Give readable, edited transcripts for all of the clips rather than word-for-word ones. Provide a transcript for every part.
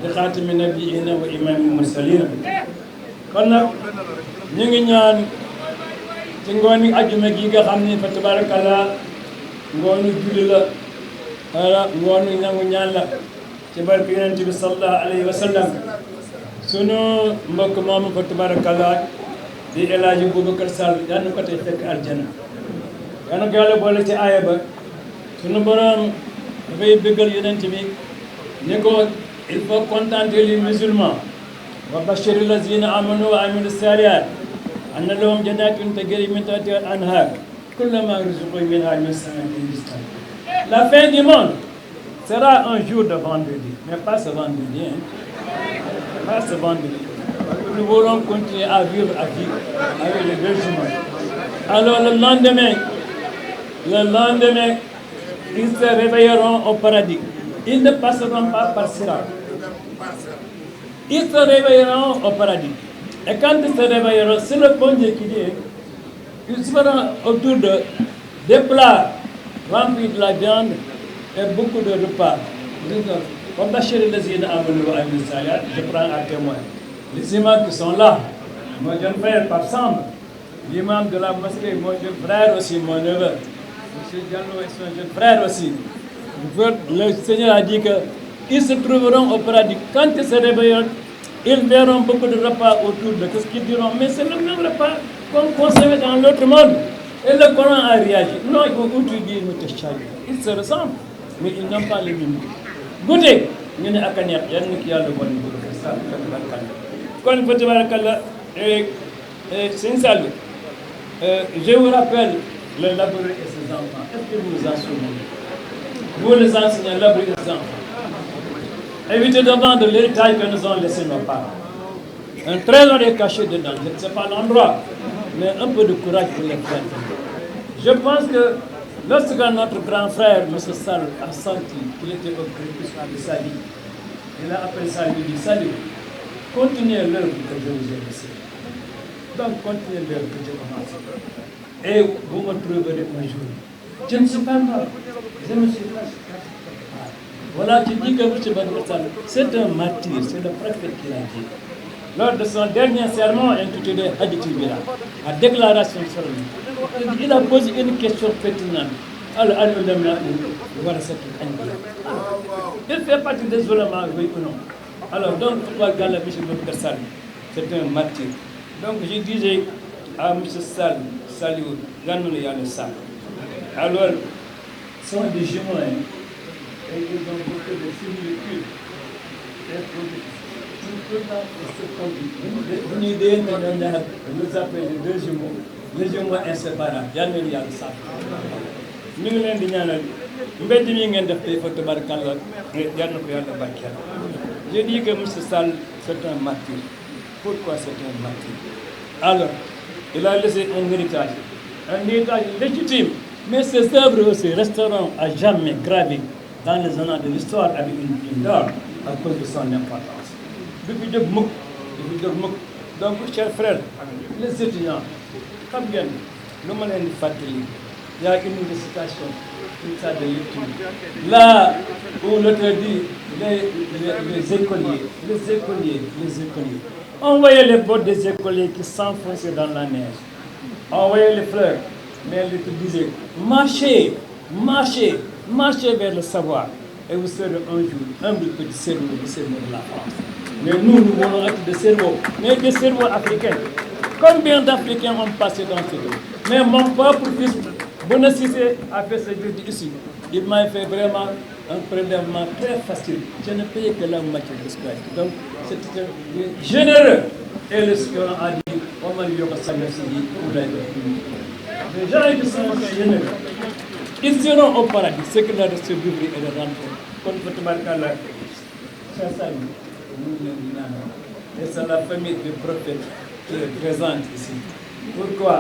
بخاتم النبيين وإمام المرسلين كنا نيجي ñaan ci ngooni aljuma gi nga xamni fa tabarakallah ngoonu julli la ala ngoonu nangu ñaan la ci barke yonent bi sallallahu alayhi wa sallam sunu mbokk moomu fa tabarakallah di El Hadji Boubacar Sall yàlla ko tey fekk aljana yàlla ko yàlla boole ci aaya ba sunu borom dafay bëggal yonent bi ni ko il faut contenter les musulmans wa bashir lazina amanu wa amilu salihat anna lahum jannatin tajri min tahtiha al-anhar kullama rizqu minha min samatin rizqan. La fin du monde sera un jour de vendredi, mais pas ce vendredi, hein? Pas ce vendredi. Nous voulons continuer à vivre avec les deux jumeaux. Alors le lendemain, ils se réveilleront au paradis. Ils ne passeront pas par Sirat. Ils se réveilleront au paradis. Et quand ils se réveilleront, c'est le bon Dieu qui dit, ils seront autour des plats remplis de la viande et beaucoup de repas. Je prends à témoin. Les imams qui sont là, mon jeune frère Pape Samb, l'imam de la mosquée, mon jeune frère aussi, mon neveu, M. Diallo et son jeune frère aussi. Le Seigneur a dit qu'ils se trouveront au paradis. Quand ils se réveilleront, ils verront beaucoup de repas autour de ce qu'ils diront. Mais c'est le même repas qu'on consomme dans l'autre monde. Et le Coran a réagi. Non, il faut oublier notre chalut. Ils se ressemblent, mais ils n'ont pas les mêmes goûts. Goûtez, nous sommes à Kanyak, il y a une qui a le bon goût. Quand vous je vous rappelle le laboureur et ses enfants. Est-ce que vous vous en souvenez? Vous les enseignez à labourer les enfants. Évitez de vendre l'héritage que nous ont laissé nos parents. Un trésor est caché dedans. Je ne sais pas l'endroit, mais un peu de courage pour les faire. Je pense que lorsque notre grand frère, M. Sall, a senti qu'il était au crépuscule de sa vie, il a appelé ça, lui dit, salut, continuez l'œuvre que je vous ai laissée. Donc continuez l'œuvre que j'ai commencé. Et vous me trouverez un jour. Je ne suis pas mort. Je me suis pas. Voilà, tu dis que M. Badr, c'est un martyr, c'est le prophète qui l'a dit. Lors de son dernier sermon intitulé Hadith Tibira, la déclaration sur lui, il a posé une question pertinente. Il fait partie des ulémas, oui ou non. Alors, donc, pourquoi Gala M. Badr Sall, c'est un martyr. Donc, je disais à M. Sall, salut, Ganoul Yale Sall. Alors, ce sont des jumeaux, et ils ont beaucoup de similitudes. Vous nous dites nous appelons les deux jumeaux inséparables. Yal na Yàlla sax. Ñu ngi leen di ñaanal mbedd mi ngeen def tey fa tabarkalla yal na ko Yàlla barkeel. Je dis que M. Sall, c'est un martyr. Pourquoi c'est un martyr? Alors, il a laissé un héritage légitime. Mais ces œuvres aussi resteront à jamais gravées dans les annales de l'histoire avec une plume d'or à cause de son importance. Depuis de Mouk. Donc, chers frères, les étudiants, comme bien, nous m'en il y a une récitation, une salle de lecture. Là où l'auteur dit les écoliers. On voyait les bottes des écoliers qui s'enfonçaient dans la neige. On voyait les fleurs. Mais elle te disait, marchez vers le savoir. Et vous serez un jour humble petit cerveau de la France. Mais nous voulons être des cerveaux, mais des cerveaux africains. Combien d'Africains ont passé dans ce dos? Mais mon propre fils, Bouna Cissé, a fait ce jeudi ici. Il m'a fait vraiment un prélèvement très facile. Je ne payais que la moitié de ce qu'il. Donc, c'était généreux. Et le Seigneur a dit, on m'a dit, les gens qui sont généreux, ils seront au paradis. Ce que leur reste vivre et de rentrer. Comme vous la et c'est la famille du prophète qui est présente ici. Pourquoi?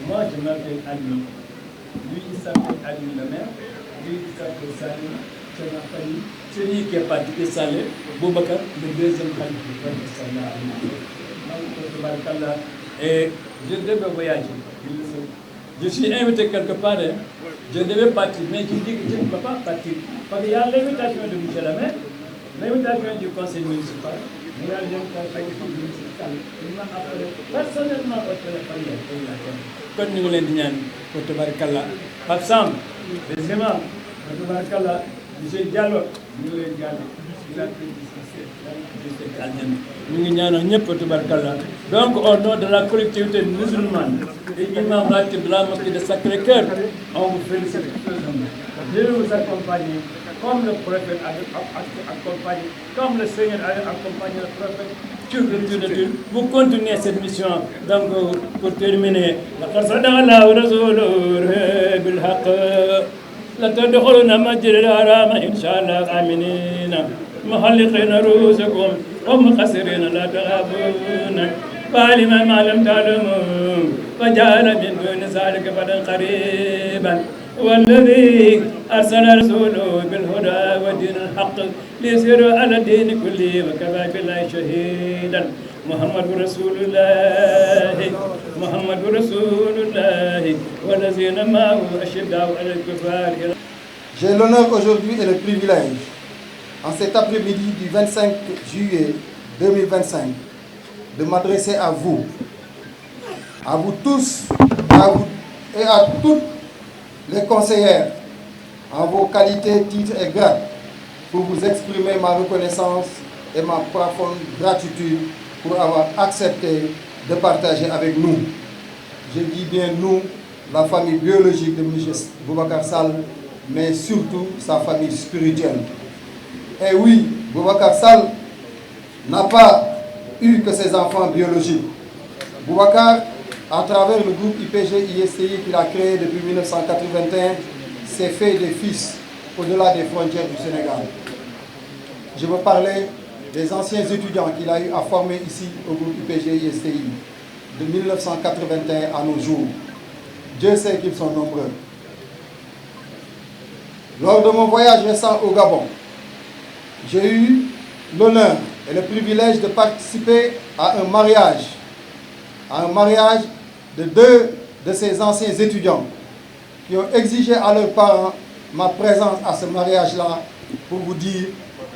Moi, je m'appelle Ali. Lui, il s'appelle Ali le maire. Lui, il s'appelle Salim. C'est ma famille. Celui qui est parti de Salé, Boubacar, le deuxième famille du prophète Salah. Et je devais voyager. Je suis invité quelque part. Je devais partir, mais je dis que je ne peux pas partir. Parce qu'il y a l'invitation de Michel Lamé. l'invitation du conseil municipal, nous allons faire du municipal. Il m'a appelé personnellement au téléphone. Comme nous l'avons dit, pour Tabarakallah. Pape Sam, les imams, pour Tabarakallah, M. Diallo, nous l'avons dit, il a pris ñu ngi ñaanal ñëpp tubarkalla. Donc au nom de la collectivité musulmane et imam ratib de la mosquée de Sacré-Cœur, on vous félicite. Je vais vous accompagner comme le prophète a accompagné, comme le Seigneur a accompagné le prophète. Vous continuez cette mission. Donc pour terminer, لتدخلون مسجد الحرام إن شاء الله آمنين محلقين رؤوسكم ومقصرين لا تخافون فعلم ما لم تعلموا فجعل من دون ذلك فضلا قريبا والذي أرسل رسوله بالهدى ودين الحق ليظهره على الدين كله وكفى بالله شهيدا محمد رسول الله محمد رسول الله والذين معه أشداء على الكفار. J'ai l'honneur aujourd'hui et le privilège, en cet après-midi du 25 juillet 2025, de m'adresser à vous tous, et à toutes les conseillères, en vos qualités, titres et grades, pour vous exprimer ma reconnaissance et ma profonde gratitude pour avoir accepté de partager avec nous. Je dis bien nous, la famille biologique de M. Boubacar Sall, mais surtout sa famille spirituelle. Et oui, Boubacar Sall n'a pas eu que ses enfants biologiques. Boubacar, à travers le groupe IPG-ISTI qu'il a créé depuis 1981, s'est fait des fils au-delà des frontières du Sénégal. Je veux parler des anciens étudiants qu'il a eu à former ici au groupe IPG-ISTI, de 1981 à nos jours. Dieu sait qu'ils sont nombreux. Lors de mon voyage récent au Gabon, j'ai eu l'honneur et le privilège de participer à un mariage de deux de ces anciens étudiants qui ont exigé à leurs parents ma présence à ce mariage-là pour vous dire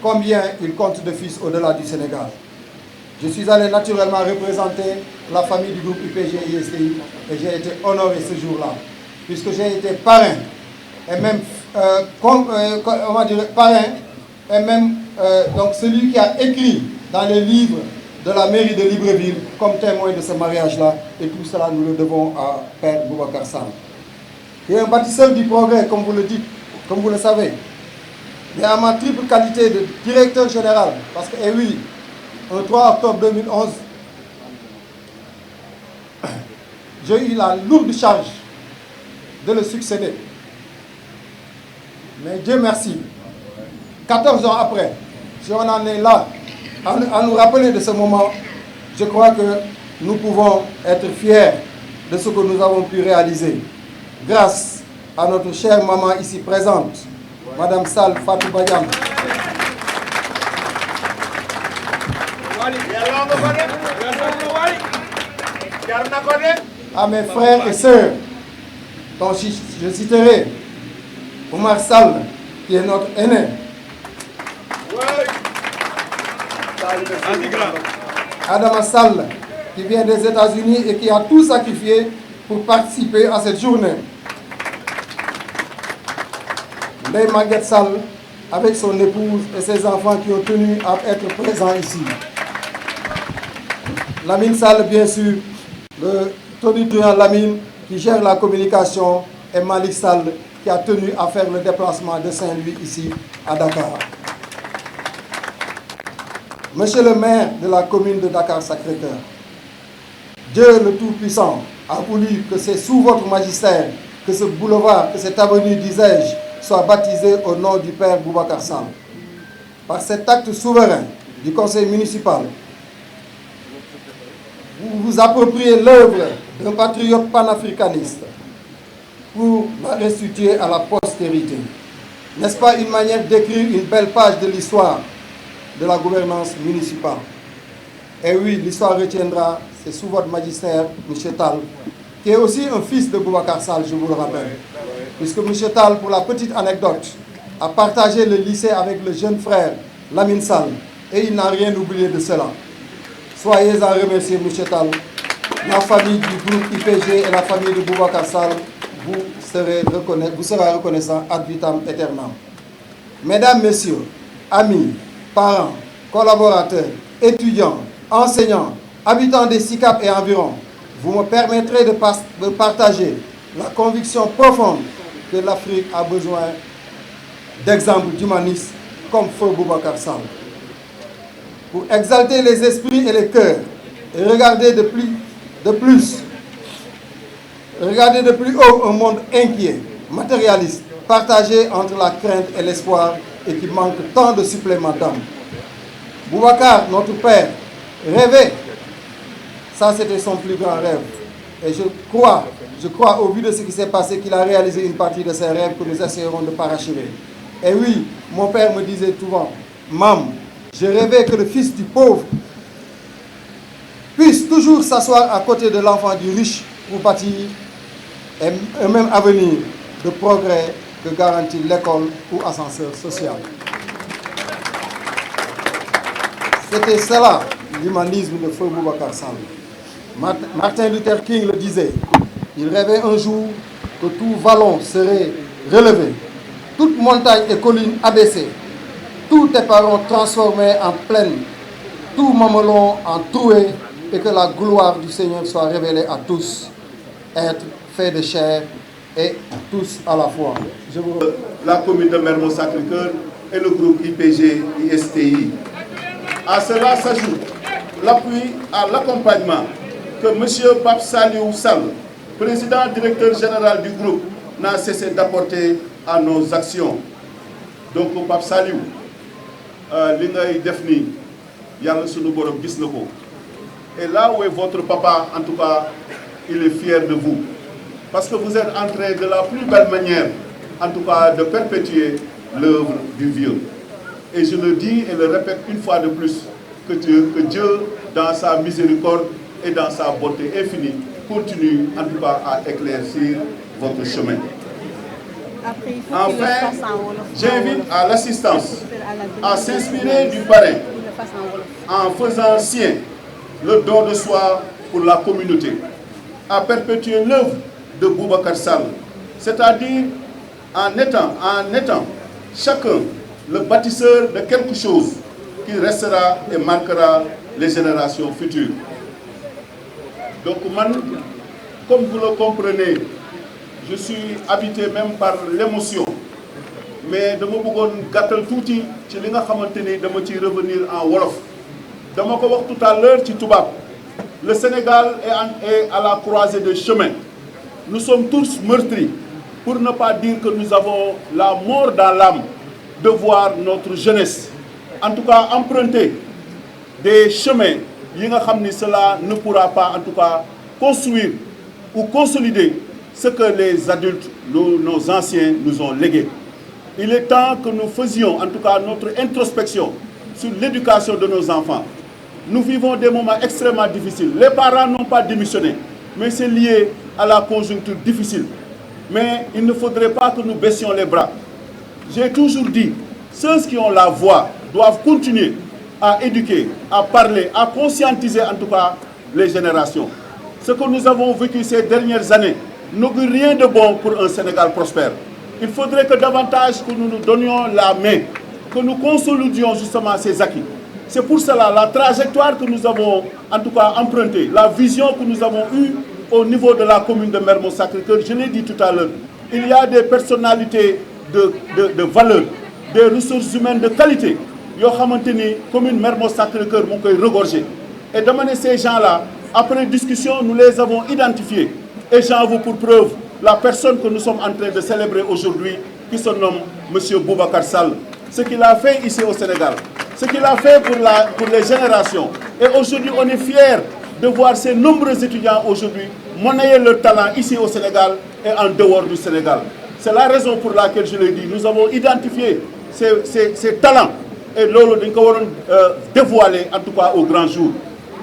combien ils comptent de fils au-delà du Sénégal. Je suis allé naturellement représenter la famille du groupe IPG-ISTI et j'ai été honoré ce jour-là, puisque j'ai été parrain et même donc celui qui a écrit dans les livres de la mairie de Libreville comme témoin de ce mariage-là, et tout cela nous le devons à Père Boubacar Sall. Il est un bâtisseur du progrès, comme vous le dites, comme vous le savez. Mais à ma triple qualité de directeur général, parce que, eh oui, le 3 octobre 2011, j'ai eu la lourde charge de le succéder. Mais Dieu merci, 14 ans après, si on en est là, à nous rappeler de ce moment, je crois que nous pouvons être fiers de ce que nous avons pu réaliser. Grâce à notre chère maman ici présente, Madame Sall Fatou Badiane. À mes frères et sœurs, dont je citerai Omar Sall, qui est notre aîné. Adama Sall, qui vient des États-Unis et qui a tout sacrifié pour participer à cette journée. Ndeye Maguette Sall, avec son épouse et ses enfants qui ont tenu à être présents ici. Lamine Sall, bien sûr, le tonitruand Lamine, qui gère la communication, et Malik Sall, qui a tenu à faire le déplacement de Saint-Louis ici à Dakar. Monsieur le maire de la commune de Dakar-Sacré-Cœur, Dieu le Tout-Puissant a voulu que c'est sous votre magistère que ce boulevard, que cette avenue, disais-je, soit baptisée au nom du Père Boubacar Sall. Par cet acte souverain du conseil municipal, vous vous appropriez l'œuvre d'un patriote panafricaniste pour la restituer à la postérité. N'est-ce pas une manière d'écrire une belle page de l'histoire de la gouvernance municipale? Et oui, l'histoire retiendra, c'est sous votre magistère, M. Tall, qui est aussi un fils de Boubacar Sall, je vous le rappelle. Puisque M. Tall, pour la petite anecdote, a partagé le lycée avec le jeune frère Lamine Sall, et il n'a rien oublié de cela. Soyez à remercier M. Tal. La famille du groupe IPG et la famille de Boubacar Sall, vous serez reconnaissant ad vitam aeternam. Mesdames, Messieurs, amis, parents, collaborateurs, étudiants, enseignants, habitants des SICAP et environs, vous me permettrez de partager la conviction profonde que l'Afrique a besoin d'exemples d'humanistes comme Feu Boubacar Sall. Pour exalter les esprits et les cœurs et regarder de plus haut un monde inquiet, matérialiste, partagé entre la crainte et l'espoir et qui manque tant de suppléments d'âme. Boubacar, notre père, rêvait. Ça, c'était son plus grand rêve. Et je crois, au vu de ce qui s'est passé, qu'il a réalisé une partie de ses rêves que nous essayerons de parachever. Et oui, mon père me disait souvent, Mam, je rêvais que le fils du pauvre puisse toujours s'asseoir à côté de l'enfant du riche pour bâtir un même avenir de progrès que garantit l'école ou ascenseur social. C'était cela, l'humanisme de Feu Boubacar Sall. Martin Luther King le disait, il rêvait un jour que tout vallon serait relevé, toute montagne et colline abaissée, tout éperon transformé en plaine, tout mamelon en trouée, et que la gloire du Seigneur soit révélée à tous, être fait de chair et tous à la fois. La commune de Mermoz Sacré-Cœur et le groupe IPG ISTI. À cela s'ajoute l'appui à l'accompagnement que M. Pape Saliou Sall, président directeur général du groupe, n'a cessé d'apporter à nos actions. Donc Pape Saliou, li ngay def nii yàlla sunu borom gis na ko. Et là où est votre papa, en tout cas, il est fier de vous. Parce que vous êtes en train de la plus belle manière, en tout cas, de perpétuer l'œuvre du vieux. Et je le dis et le répète une fois de plus, que Dieu, dans sa miséricorde et dans sa bonté infinie, continue en tout cas à éclaircir votre chemin. Enfin, j'invite à l'assistance à s'inspirer du parrain en faisant sien le don de soi pour la communauté, à perpétuer l'œuvre de Boubacar Sall, c'est-à-dire en étant chacun le bâtisseur de quelque chose qui restera et marquera les générations futures. Donc, comme vous le comprenez, je suis habité même par l'émotion, mais je vais vous dire revenir en Wolof. Dama ko wax tout à l'heure ci tubaab, le Sénégal est à la croisée des chemins. Nous sommes tous meurtris, pour ne pas dire que nous avons la mort dans l'âme de voir notre jeunesse, en tout cas emprunter des chemins. Cela ne pourra pas en tout cas construire ou consolider ce que les adultes, nos anciens nous ont légué. Il est temps que nous faisions en tout cas notre introspection sur l'éducation de nos enfants. Nous vivons des moments extrêmement difficiles. Les parents n'ont pas démissionné, mais c'est lié à la conjoncture difficile. Mais il ne faudrait pas que nous baissions les bras. J'ai toujours dit, ceux qui ont la voix doivent continuer à éduquer, à parler, à conscientiser en tout cas les générations. Ce que nous avons vécu ces dernières années n'augure rien de bon pour un Sénégal prospère. Il faudrait que davantage que nous nous donnions la main, que nous consolidions justement ces acquis. C'est pour cela la trajectoire que nous avons en tout cas empruntée, la vision que nous avons eue au niveau de la commune de Mermoz Sacré-Cœur, je l'ai dit tout à l'heure, il y a des personnalités de valeur, des ressources humaines de qualité. Yo xamanteni commune Mermoz Sacré-Cœur mo koy regorger. Et demander ces gens-là, après discussion, nous les avons identifiés. Et j'en veux pour preuve la personne que nous sommes en train de célébrer aujourd'hui, qui se nomme M. Boubacar Sall. Ce qu'il a fait ici au Sénégal, ce qu'il a fait pour les générations. Et aujourd'hui, on est fiers de voir ces nombreux étudiants aujourd'hui monnayer leur talent ici au Sénégal et en dehors du Sénégal. C'est la raison pour laquelle je l'ai dit, nous avons identifié ces talents et l'on dévoilé en tout cas au grand jour.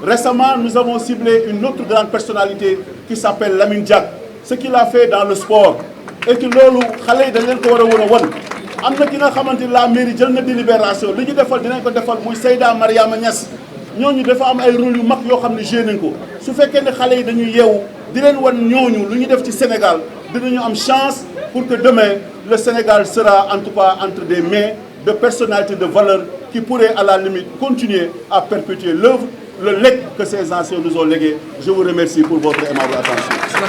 Récemment, nous avons ciblé une autre grande personnalité qui s'appelle Lamine Diack. Ce qu'il a fait dans le sport et que l'on am na ki nga xamante ni la mairie jël na délibération li ñu defal dinañ ko defal muy Seyda Mariama Niass ñooñu dafa am ay rôle yu mag yoo xam ne joué nañ ko su fekkee ne xale yi dañuy yeewu di leen wan ñooñu lu ñu def ci Sénégal dinañu am chance pour que demain le Sénégal sera en tout cas entre des mains de personnalités de valeur qui pourraient à la limite continuer à perpétuer l'œuvre, le legs que ces anciens nous ont légué. Je vous remercie pour votre aimable attention.